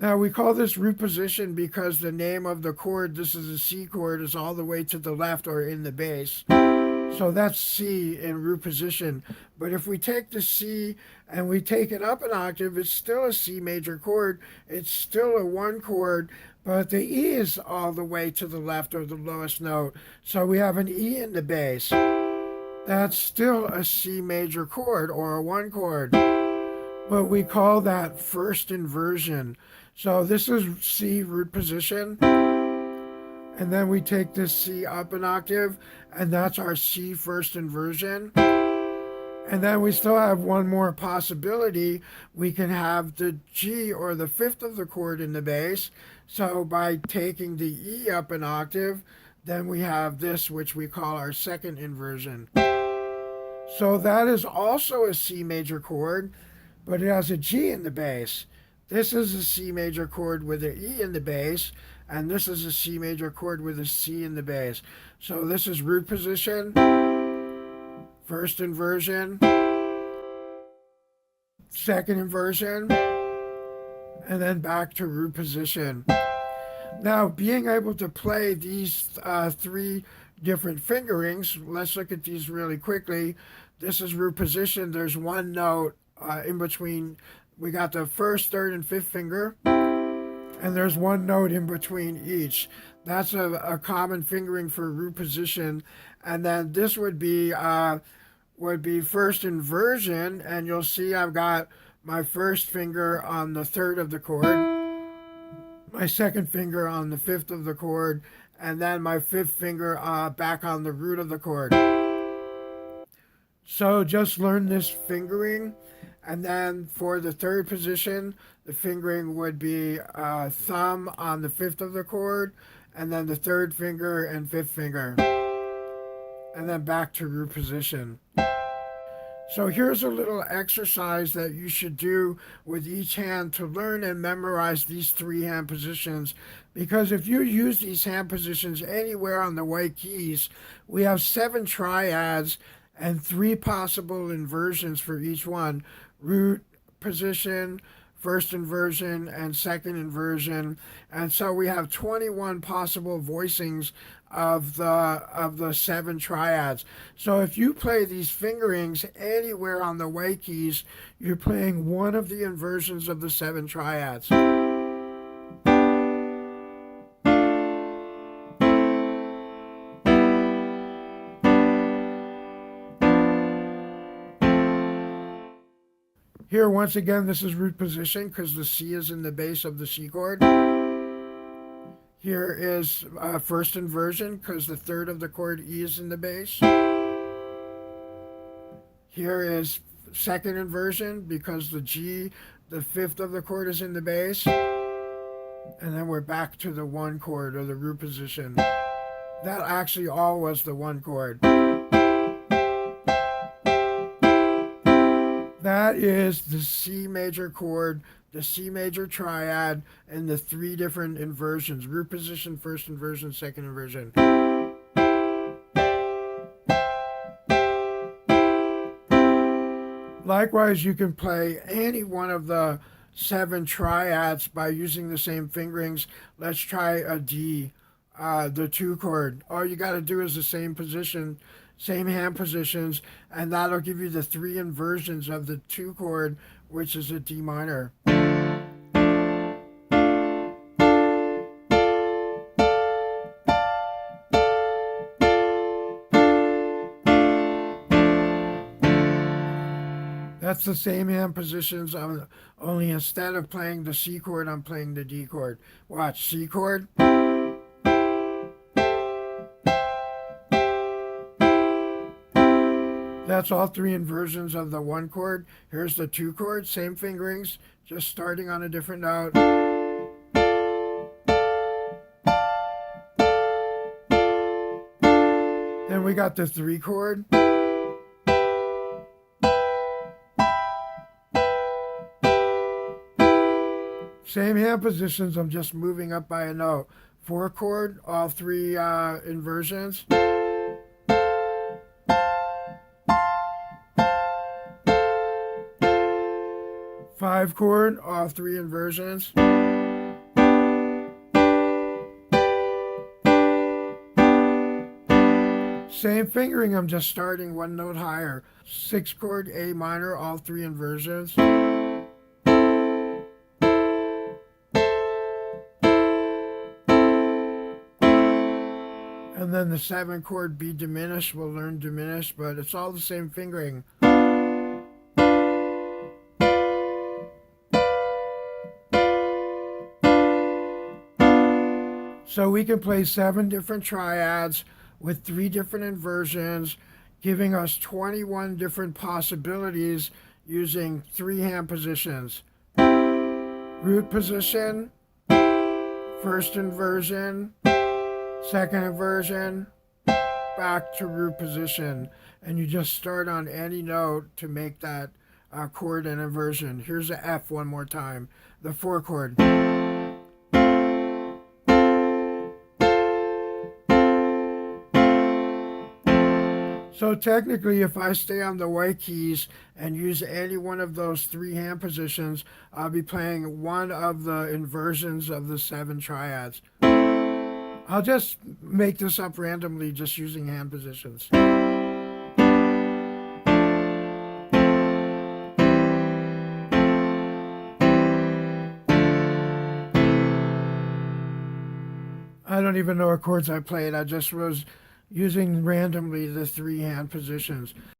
Now we call this root position because the name of the chord, this is a C chord, is all the way to the left or in the bass. So that's C in root position. But if we take the C and we take it up an octave, it's still a C major chord. It's still a one chord, but the E is all the way to the left or the lowest note. So we have an E in the bass. That's still a C major chord or a one chord. But we call that first inversion. So this is C root position. And then we take this C up an octave, and that's our C first inversion. And then we still have one more possibility. We can have the G or the fifth of the chord in the bass. So by taking the E up an octave, then we have this, which we call our second inversion. So that is also a C major chord, but it has a G in the bass. This is a C major chord with an E in the bass, and this is a C major chord with a C in the bass. So this is root position, first inversion, second inversion, and then back to root position. Now, being able to play these three different fingerings, let's look at these really quickly. This is root position. There's one note in between. We got the first, third, and fifth finger, and there's one note in between each. That's a common fingering for root position. And then this would be first inversion, and you'll see I've got my first finger on the third of the chord, my second finger on the fifth of the chord, and then my fifth finger back on the root of the chord. So just learn this fingering, and then for the third position, the fingering would be thumb on the fifth of the chord, and then the third finger and fifth finger, and then back to root position. So here's a little exercise that you should do with each hand to learn and memorize these three hand positions. Because if you use these hand positions anywhere on the white keys, we have 7 triads and 3 possible inversions for each one. Root position, first inversion, and second inversion. And so we have 21 possible voicings of the 7 triads. So if you play these fingerings anywhere on the white keys, you're playing one of the inversions of the 7 triads. Here, once again, this is root position because the C is in the bass of the C chord. Here is first inversion because the third of the chord E is in the bass. Here is second inversion because the G, the fifth of the chord, is in the bass. And then we're back to the one chord or the root position. That actually all was the one chord. That is the C major chord, the C major triad, and the 3 different inversions: root position, first inversion, second inversion. Likewise, you can play any one of the 7 triads by using the same fingerings. Let's try a D, the 2 chord. All you got to do is the same position, same hand positions, and that'll give you the 3 inversions of the 2 chord, which is a D minor. That's the same hand positions, only instead of playing the C chord, I'm playing the D chord. Watch, C chord. That's all 3 inversions of the 1 chord. Here's the 2 chord, same fingerings, just starting on a different note. Then we got the 3 chord. Same hand positions, I'm just moving up by a note. 4 chord, all 3 inversions. 5 chord, all 3 inversions. Same fingering, I'm just starting one note higher. 6-chord A minor, all 3 inversions. And then the 7-chord B diminished, we'll learn diminished, but it's all the same fingering. So we can play 7 different triads with 3 different inversions, giving us 21 different possibilities using 3 hand positions. Root position, first inversion, second inversion, back to root position. And you just start on any note to make that chord an inversion. Here's the F one more time, the 4 chord. So technically, if I stay on the white keys and use any one of those 3 hand positions, I'll be playing one of the inversions of the 7 triads. I'll just make this up randomly just using hand positions. I don't even know what chords I played. I just was using randomly the 3 hand positions.